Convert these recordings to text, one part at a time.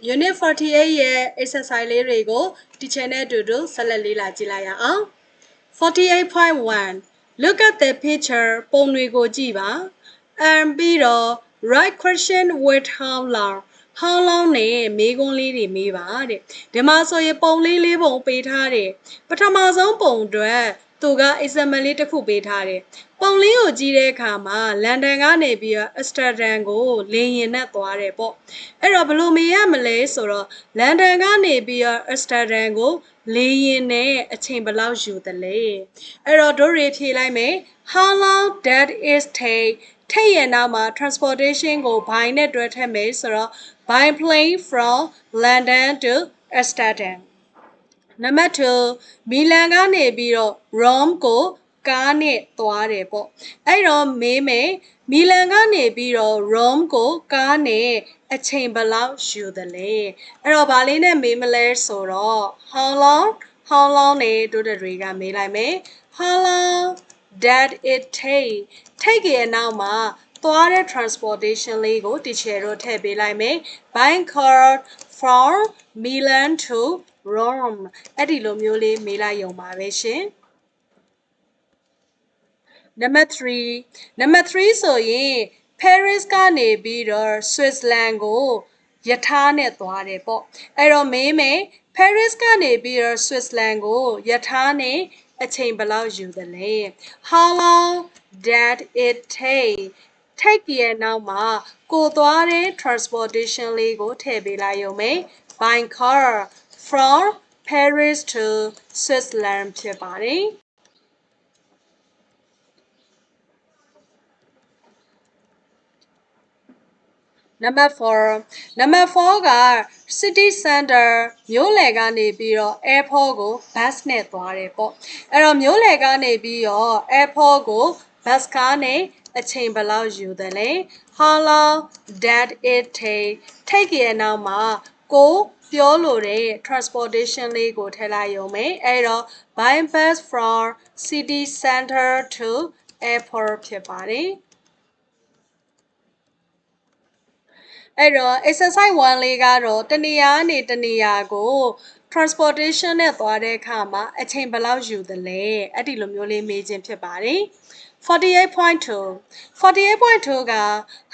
Unit 48 ရဲ့ exercise လေးတွေကို teacher နဲ့အတူတူဆက်လက်လေ့လာကြည့်လိုက်ရအောင် 48.1 Look at the picture ပုံတွေကိုကြည့်ပါ and ပြီးတော့ write question with how long နဲ့မေးခွန်းလေးတွေမေးပါတဲ့ဒီမှာဆိုရင်ပုံလေးလေးပုံပေးထားတယ်ပထမဆုံးပုံအတွက်သူက example လေးတစ်ခုပေးထားတယ်ပုံလေးကိုကြည့်တဲ့အခါမှာလန်ဒန်ကနေပြီးတော့ Amsterdam ကိုလေယာဉ်နဲ့သွားတယ်ပေါ့အဲ့တော့ဘယ်လိုမေးရမလဲဆိုတော့လန်ဒန်ကနေပြီးတော့ Amsterdam ကိုလေယာဉ်နဲ့အချိန်ဘယ်လောက်ယူသလဲအဲ့တော့တို့တွေဖြေလိုက်မယ် How long that is take ထိတ်ရနောက်မှာ transportation ကို by နဲ့တွဲထည့်မယ်ဆိုတော့ by plane from London to Amsterdam Number 2 မီလန်ကနေပြီးတော့ Rome ကိုကားနဲ့သွားတယ်ပေါ့အဲ့တော့မေးမယ်မီလန်ကနေပြီးတော့ Rome ကိုကားနဲ့အချိန်ဘယ်လောက်ယူသလဲအဲ့တော့ဗာလေးနဲ့မေးမလဲဆိုတော့ how long နဲ့တို့တွေကမေးလိုက်မယ် how long that it take ရဲ့နောက်မှာသွားတဲ့ transportation လေးကို teacher တို့ထည့်ပေးလိုက်မယ် by car from Milan to Rome အဲ့ဒီလိုမျိုးလေးမေးလိုက်ရုံပါပဲရှင် Number 3ဆိုရင် Paris ကနေပြီးတော့ Switzerland ကိုယထာနဲ့သွားတယ်ပေါ့အဲ့တော့မေးမယ် Paris ကနေပြီးတော့ Switzerland ကိုယထာနဲ့အချိန်ဘယ်လောက်ယူသလဲ How long that it take ရဲ့နောက်မှာကိုသွားတဲ့ transportation လေးကိုထည့်ပေးလိုက်ရုံပဲ by car from Paris to Switzerland ဖြစ်ပါတယ် Number 4က city center မြို့လယ်ကနေပြီးတော့ airport ကို bus နဲ့သွားတယ်ပေါ့အဲ့တော့မြို့လယ်ကနေပြီးတော့ airport ကို bus ကားနဲ့အချိန်ဘယ်လောက်ယူသလဲ How long that it take ရဲ့နောက်မှာကိုပြောလို့တဲ့ transportation လေးကိုထည့်လိုက်ရုံပဲအဲ့တော့ by bus from city center to airport ဖြစ်ပါတယ်အဲ့တော့ exercise 1လေးကတော့တနေရာကနေတနေရာကို transportation နဲ့သွားတဲ့အခါမှာအချိန်ဘယ်လောက်ယူသလဲအဲ့ဒီလိုမျိုးလေးမေးခြင်းဖြစ်ပါတယ်48.2 က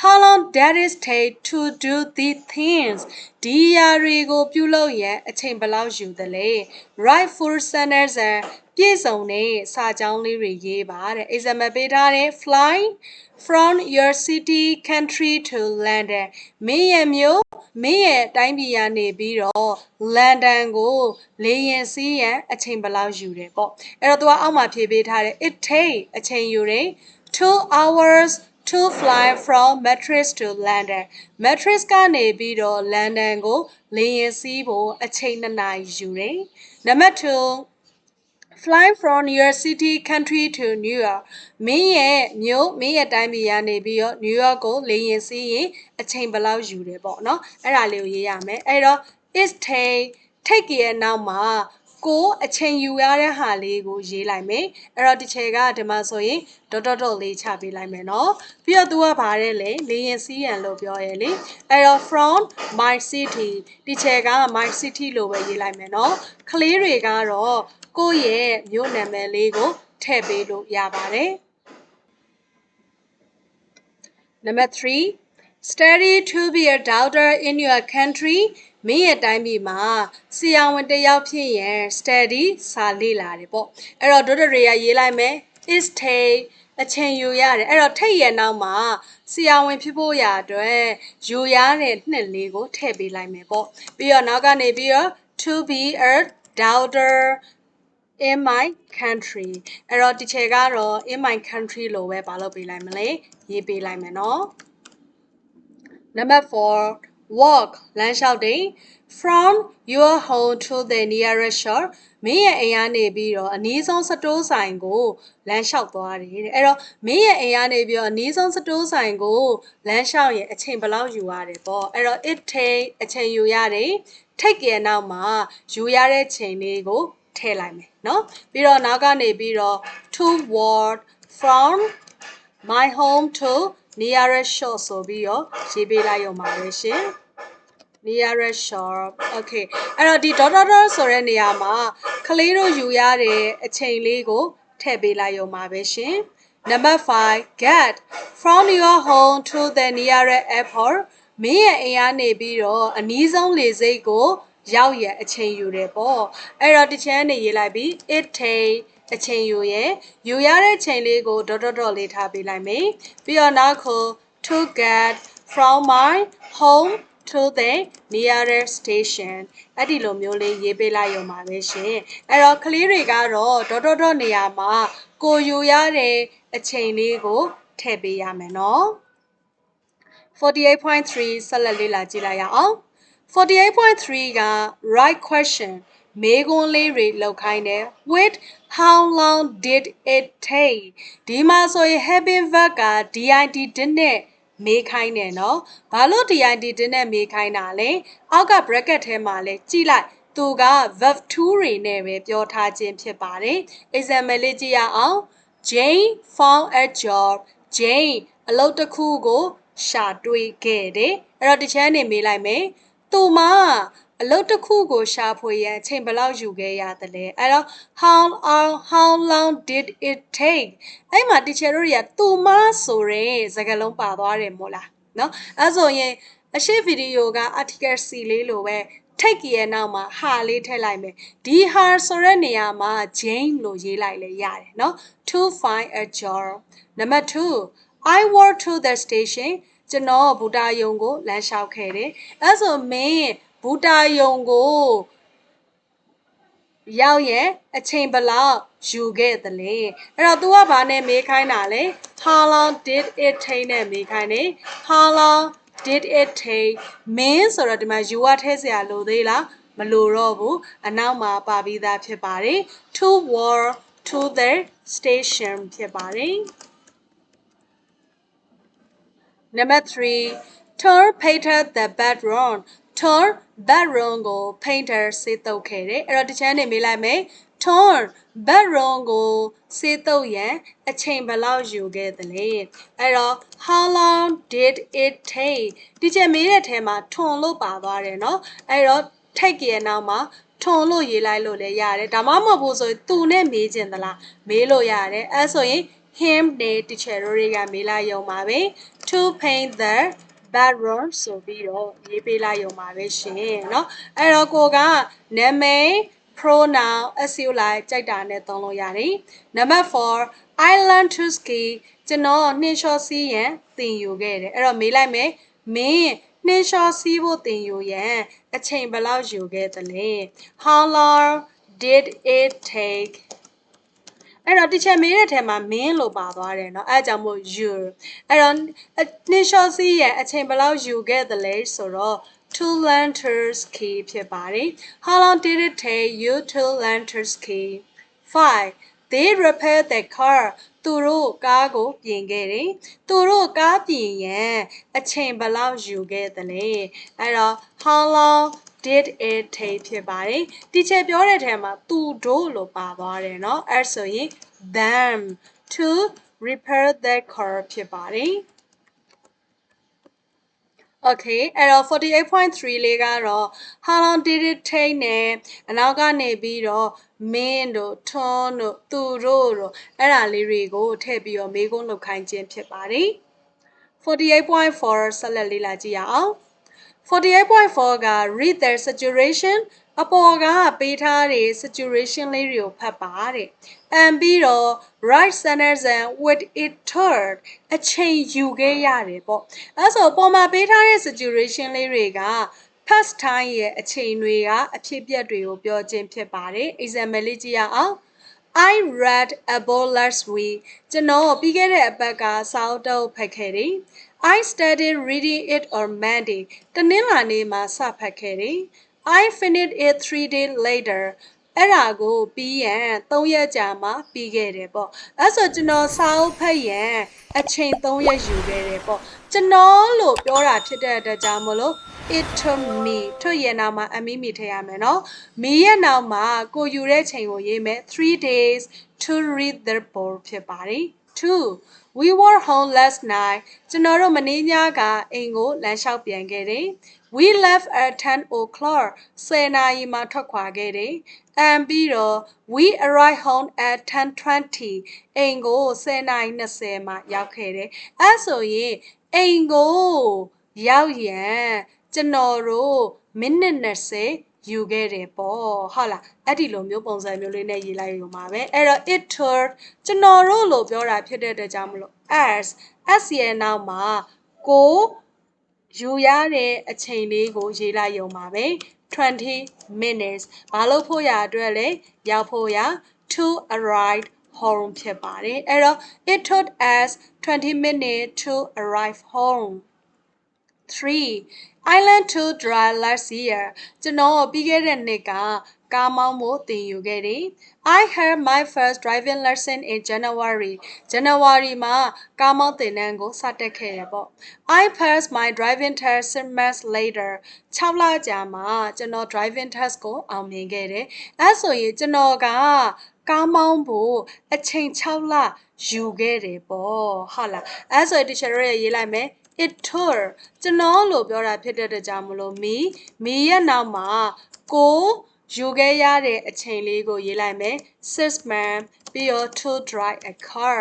how long does it take to do these things ဒီအရာတွေကိုပြုလုပ်ရန်အချိန်ဘယ်လောက်ယူသလဲ write full sentence and ပြည့်စုံတဲ့စာကြောင်းလေးတွေရေးပါတဲ့ example ပေးထားတယ် fly from your city country to London မင်းရဲ့မြို့မင်းရဲ့တိုင်းပြည်ကနေပြီးတော့ London ကိုလေယာဉ်စီးရန်အချိန်ဘယ်လောက်ယူတယ်ပေါ့အဲ့တော့သူကအောက်မှာဖြေပေးထားတယ် it take အချိန်ယူတယ် 2 hours to fly from Madrid to London Madrid ကနေပြီးတော့ London ကိုလေယာဉ်စီးဖို့အချိန်2နာရီယူတယ် Number 2 fly from your city country to New York မင်းရဲ့မြို့မင်းရဲ့တိုင်းပြည်ကနေပြီးတော့ New York ကိုလေယာဉ်စီးရင်အချိန်ဘယ်လောက်ယူတယ်ပေါ့နော်အဲ့ဒါလေးကိုရေးရမယ်အဲ့တော့ it take ရဲ့နောက်မှာကိုအချိန်ယူရတဲ့ဟာလေးကိုရေးလိုက်မယ်အဲ့တော့ဒီချေကဒီမှာဆိုရင် dot လေးချပေးလိုက်မယ်နော်ပြီးတော့သူကဗါတဲ့လေလေရင်စီးရန်လို့ပြောရဲလေအဲ့တော့ from my city ဒီချေက my city လို့ပဲရေးလိုက်မယ်နော်ကလေးတွေကတော့ကိုရဲ့မြို့နာမည်လေးကိုထည့်ပေးလို့ရပါတယ် Number 3 study to be a doctor in your country မင်းရဲ့တိုင်းပြည်မှာဆရာဝန်တစ်ယောက်ဖြစ်ရင် study စာလေ့လာတယ်ပေါ့အဲ့တော့တို့တွေကရေးလိုက်မယ် is take အချိန်ယူရတယ်အဲ့တော့ထိတ်ရဲ့နောက်မှာဆရာဝန်ဖြစ်ဖို့ရာအတွက်ယူရတဲ့နှစ်လေးကိုထည့်ပေးလိုက်မယ်ပေါ့ပြီးတော့နောက်ကနေပြီးတော့ to be a doctor in my country အဲ့တော့ဒီချေကတော့ in my country လို့ပဲမလုပ်ပေးလိုက်မလဲရေးပေးလိုက်မယ်နော် Number 4 walk လမ်းလျှောက်တယ် from your home to the nearest shop မင်းရဲ့အိမ်ကနေပြီးတော့အနည်းဆုံးစတိုးဆိုင်ကိုလမ်းလျှောက်သွားတယ်တဲ့အဲ့တော့မင်းရဲ့အိမ်ကနေပြီးတော့အနည်းဆုံးစတိုးဆိုင်ကိုလမ်းလျှောက်ရင်အချိန်ဘယ်လောက်ယူရတယ်ပေါ့အဲ့တော့ it take အချိန်ယူရတယ် take ရဲ့နောက်မှာယူရတဲ့ချိန်လေးကိုထည့်လိုက်မယ်เนาะပြီးတော့နောက်ကနေပြီးတော့ to walk from my home to nearest shop ဆိုပြီးတော့ရေးပေးလိုက်ရုံပါပဲရှင် nearest shop okay အဲ့တော့ဒီ dotဆိုတဲ့နေရာမှာကလေးတို့ယူရတဲ့အချိန်လေးကိုထည့်ပေးလိုက်ရုံပါပဲရှင် Number 5 get from your home to the nearest airport မင်းရဲ့အိမ်ကနေပြီးတော့အနီးဆုံးလေဆိပ်ကိုရောက်ရအချိန်ယူတယ်ပေါ့အဲ့တော့ဒီချမ်းနေရေးလိုက်ပြီး it take အချိန်ယူရတဲ့ချိန်လေးကို dot လေးထားပေးလိုက်မယ်ပြီးတော့နောက်ခု to get from my home to the nearest station အဲ့ဒီလိုမျိုးလေးရေးပေးလိုက်ရုံပါပဲရှင်အဲ့တော့ကလေးတွေကတော့ dot နေရာမှာကိုယူရတဲ့အချိန်လေးကိုထည့်ပေးရမယ်နော် 48.3 ဆက်လက်လေ့လာကြည့်လိုက်ရအောင် 48.3 က right question မေးခွန်းလေးတွေလောက်ခိုင်းတယ် with how long did it take ဒီမှာဆိုရင် helping verb က did နဲ့မေးခိုင်းတယ်နော်ဘာလို့ did နဲ့မေးခိုင်းတာလဲအောက်က bracket ထဲမှာလဲကြည့်လိုက်သူက verb 2 တွေနဲ့ပဲပြောထားခြင်းဖြစ်ပါတယ် example လေးကြည့်ရအောင် Jane found a job Jane အလုပ်တစ်ခုကိုရှာတွေ့ခဲ့တယ်အဲ့တော့ဒီချမ်းနေမေးလိုက်မယ်သူမအလုပ်တစ်ခုကိုရှာဖွေရန်အချိန်ဘယ်လောက်ယူခဲ့ရသလဲအဲ့တော့ how long did it take အဲ့မှာ teacher တို့တွေကသူမဆိုတဲ့စကားလုံးပါသွားတယ်မို့လားเนาะအဲ့ဆိုရင်အရှိဗီဒီယိုက article C လေးလိုပဲ take ရဲ့နောက်မှာဟာလေးထည့်လိုက်မယ်ဒီဟာဆိုတဲ့နေရာမှာ Jane လို့ရေးလိုက်လဲရတယ်เนาะ to find a job number 2 I walked to the station ကျွန်တော်ဘူတာယုံကိုလမ်းလျှောက်ခဲ့တယ်အဲ့ဆိုမင်းဘူတာယုံကိုရောက်ရဲ့အချိန်ဘယ်လောက်ယူခဲ့သလဲအဲ့တော့ तू ကဘာနဲ့မေးခိုင်းတာလဲ how long did it take နဲ့မေးခိုင်းတယ် how long did it take မင်းဆိုတော့ဒီမှာ you ကထည့်စရာလိုသေးလားမလိုတော့ဘူးအနောက်မှာပါပြီးသားဖြစ်ပါတယ် to walk to the station ဖြစ်ပါတယ် Number 3 turn painted the bedroom turn bedroom ကို painter စေးတုပ်ခဲ့တယ်အဲ့တော့ဒီချမ်းနေမေးလိုက်မယ် turn bedroom ကိုစေးတုပ်ရန်အချိန်ဘယ်လောက်ယူခဲ့သလဲအဲ့တော့ how long did it take ဒီချက်မေးတဲ့ထဲမှာထွန်လို့ပါသွားတယ်เนาะအဲ့တော့ take ရဲ့နောက်မှာထွန်လို့ရေးလိုက်လို့လည်းရတယ်ဒါမှမဟုတ်ဘူးဆိုရင်သူနဲ့မေးခြင်းသလားမေးလို့ရတယ်အဲ့ဆိုရင် him နဲ့ teacher တို့တွေကမေးလိုက်ရုံပါပဲ to paint the bedroom ဆိုပြီးတော့ရေးပေးလိုက်ရုံပါပဲရှင်เนาะအဲ့တော့ကိုကနာမည် pronoun SU လိုက်ကြိုက်တာနဲ့သုံးလို့ရတယ် number 4 I learned to ski ကျွန်တော်နှင်းလျှောစီးရန်သင်ယူခဲ့တယ်အဲ့တော့မေးလိုက်မယ်မင်းနှင်းလျှောစီးဖို့သင်ယူရန်အချိန်ဘယ်လောက်ယူခဲ့သလဲ how long did it take အဲ့တော့ teacher မေးတဲ့ထဲမှာမင်းလို့ပါသွားတယ်เนาะအဲ့ကြောင့်မို့ you အဲ့တော့နှင်းလျှောစီးရန်အချိန်ဘယ်လောက်ယူခဲ့သလဲဆိုတော့ to learn to ski ဖြစ်ပါတယ် how long did it take you to learn to ski 5 they repaired the car သူတို့ကားကိုပြင်ခဲ့တယ်သူတို့ကားပြင်ရန်အချိန်ဘယ်လောက်ယူခဲ့သလဲအဲ့တော့ how long did it take ဖြစ်ပါတယ်ဒီချက်ပြောတဲ့ထဲမှာသူတို့လို့ပါသွားတယ်เนาะအဲ့ဆိုရင် them to repair the car ဖြစ်ပါတယ် Okay အဲ့တော့ 48.3 လေးကတော့ how long did it take နဲ့အနောက်ကနေပြီးတော့မင်းတို့ထွန်းတို့သူတို့အဲ့ဒါလေးတွေကိုထည့်ပြီးတော့မေးခွန်းလုပ်ခိုင်းခြင်းဖြစ်ပါတယ် 48.4 ဆက်လက်လေ့လာကြည့်ရအောင် 48.4 က read the situation အပေါ်ကပေးထားတဲ့ situation လေးတွေကိုဖတ်ပါတဲ့။ပြီးတော့ right sentence and with it third အချိန်ယူခဲ့ရတယ်ပေါ့။အဲဆိုပေါ်မှာပေးထားတဲ့ situation လေးတွေက past time ရဲ့အချိန်တွေကအဖြစ်အပျက်တွေကိုပြောခြင်းဖြစ်ပါတယ်။ example လေးကြည့်ရအောင်။ I read a book last week ကျွန်တော်ပြီးခဲ့တဲ့အပတ်ကစာအုပ်တစ်အုပ်ဖတ်ခဲ့တယ်။ I started reading it on Monday တနင်္လာနေ့မှာစဖတ်ခဲ့တယ်။ I finished it 3 days later အဲ့ဒါကိုပြီးရန်3ရက်ကြာမှပြီးခဲ့တယ်ပေါ့အဲ့ဆိုကျွန်တော်စာအုပ်ဖတ်ရန်အချိန်3ရက်ယူခဲ့တယ်ပေါ့ကျွန်တော်လို့ပြောတာဖြစ်တဲ့အတွက်ကြောင့်မလို့ it took me ထုတ်ရနောက်မှာအမီမီထည့်ရမယ်နော်မီရဲ့နောက်မှာကိုယူတဲ့ချိန်ကိုရေးမယ်3 days to read the book ဖြစ်ပါတယ် 2 we were home last night ကျွန်တော်တို့မနေ့ညကအိမ်ကိုလမ်းလျှောက်ပြန်ခဲ့တယ် We left at 10 o'clock 10 နာရီမှာထွက်ခွာခဲ့တယ် and ပြီးတော့ we arrived home at 10:20 အိမ်ကို10နာရီ20မှာရောက်ခဲ့တယ်အဲဆိုရင်အိမ်ကိုရောက်ရန်ကျွန်တော်တို့မိနစ်20ယူခဲ့တယ်ပေါ့ဟုတ်လားအဲ့ဒီလိုမျိုးပုံစံမျိုးလေးနဲ့ရေးလိုက်ရုံပါပဲအဲ့တော့ it took ကျွန်တော်တို့လို့ပြောတာဖြစ်တဲ့အတွက်ကြောင့်မလို့ as ရဲ့နောက်မှာကိုယူရတဲ့အချိန်လေးကိုရေးလိုက်ရုံပါပဲ20 minutes ဘာလို့ဖို့ရအတွက်လဲရောက်ဖို့ရ to arrive home ဖြစ်ပါတယ်အဲ့တော့ it took us 20 minutes to arrive home 3 I learned to drive last year ကျွန်တော်ပြီးခဲ့တဲ့နှစ်ကကားမောင်းဖို့သင်ယူခဲ့တယ် I had my first driving lesson in January ဇန်နဝါရီမှာကားမောင်းသင်တန်းကိုစတက်ခဲ့တယ်ပေါ့ I passed my driving test 6 months later 6လကြာမှာကျွန်တော် driving test ကိုအောင်မြင်ခဲ့တယ်အဲဆိုရင်ကျွန်တော်ကကားမောင်းဖို့အချိန်6လယူခဲ့တယ်ပေါ့ဟုတ်လားအဲဆိုရင် teacher တို့ရေးလိုက်မယ် it took ကျွန်တော်လို့ပြောတာဖြစ်တဲ့အတွက်ကြောင့်မလို့ me ရဲ့နောက်မှာကိုယူခဲ့ရတဲ့အချိန်လေးကိုရေးလိုက်မယ် 6 months ပြီးတော့ to drive a car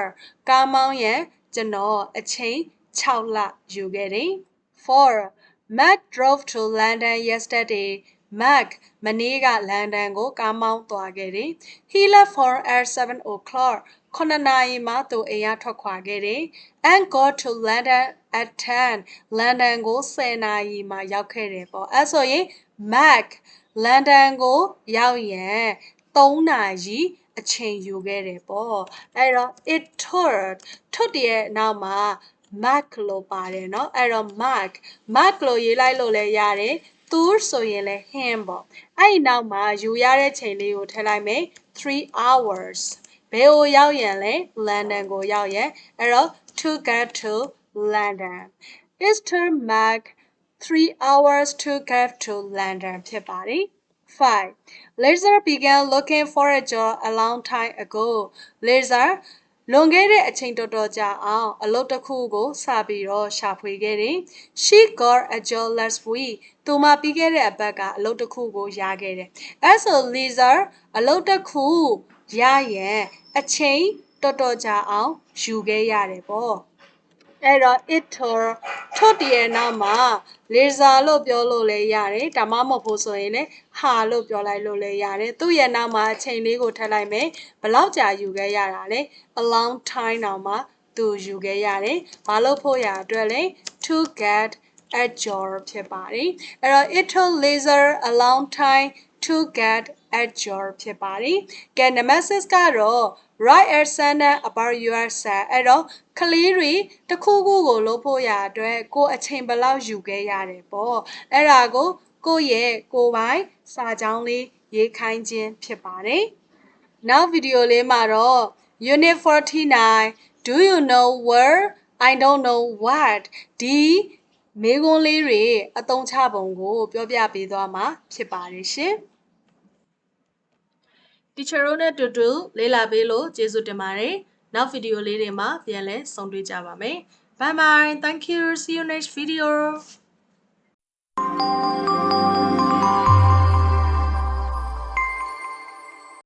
ကားမောင်းရန်ကျွန်တော်အချိန်6လယူခဲ့တယ် 4 Mac drove to London yesterday Mac မနေ့ကလန်ဒန်ကိုကားမောင်းသွားခဲ့တယ် He left home at 7 o'clock 9နာရီမှာသူအိမ်ကထွက်ခွာခဲ့တယ် and got to London at 10 လန်ဒန်ကို10နာရီမှာရောက်ခဲ့တယ်ပေါ့အဲဆိုရင် Mac လန်ဒန်ကိုရောက်ရန်3နာရီအချိန်ယူခဲ့တယ်ပေါ့အဲ့တော့ it took ရဲ့နောက်မှာ Mark လို့ပါတယ်เนาะအဲ့တော့ Mark လို့ရေးလိုက်လို့လည်းရတယ်သူဆိုရင်လည်း him ပေါ့အဲ့ဒီနောက်မှာယူရတဲ့ချိန်လေးကိုထည့်လိုက်မယ်3 hours ဘယ်ကိုရောက်ရန်လဲ London ကိုရောက်ရန်အဲ့တော့ to get to London it took Mark 3 hours to get to London ဖြစ်ပါတယ် 5 Laser began looking for a job a long time ago Laser လွန်ခဲ့တဲ့အချိန်တော်တော်ကြာအောင်အလုပ်တစ်ခုကိုစပြီးတော့ရှာဖွေခဲ့တယ် She got a job last week သူမပြီးခဲ့တဲ့အပတ်ကအလုပ်တစ်ခုကိုရခဲ့တယ်အဲဆို Lisa အလုပ်တစ်ခုရရန်အချိန်တော်တော်ကြာအောင်ယူခဲ့ရတယ်ပေါ့အဲ့တော့ it took ရဲ့နောက်မှာ Lisa လို့ပြောလို့လည်းရတယ်ဒါမှမဟုတ်ဆိုရင်လည်းဟာလို့ပြောလိုက်လို့လည်းရတယ်သူ့ရဲ့နောက်မှာအချိန်လေးကိုထပ်လိုက်မယ်ဘယ်လောက်ကြာယူခဲ့ရတာလဲ a long time နောက်မှာသူယူခဲ့ရတယ်ဘာလို့ဖို့ရအတွက်လဲ to get a job ဖြစ်ပါတယ်အဲ့တော့ it took Lisa a long time to get a job ဖြစ်ပါတယ်ကဲ number 6ကတော့ write a sentence about yourself အဲ့တော့ကလေးတွေတစ်ခုခုကိုလုပ်ဖို့ရအတွက်ကိုအချိန်ဘယ်လောက်ယူခဲ့ရတယ်ပေါ့အဲ့ဒါကိုကိုရဲ့ကိုပိုင်စာကြောင်းလေးရေးခိုင်းခြင်းဖြစ်ပါတယ်နောက်ဗီဒီယိုလေးမှာတော့ unit 49 do you know where I don't know what ဒီမေးခွန်းလေးတွေအသုံးချပုံကိုပြောပြပေးသွားမှာဖြစ်ပါတယ်ရှင် teacher တို့နဲ့တူတူလေ့လာပေးလို့ကျေးဇူးတင်ပါတယ်နောက်ဗီဒီယိုလေးတွေမှာပြန်လည်ဆုံတွေ့ကြပါမယ် bye bye thank you see you next video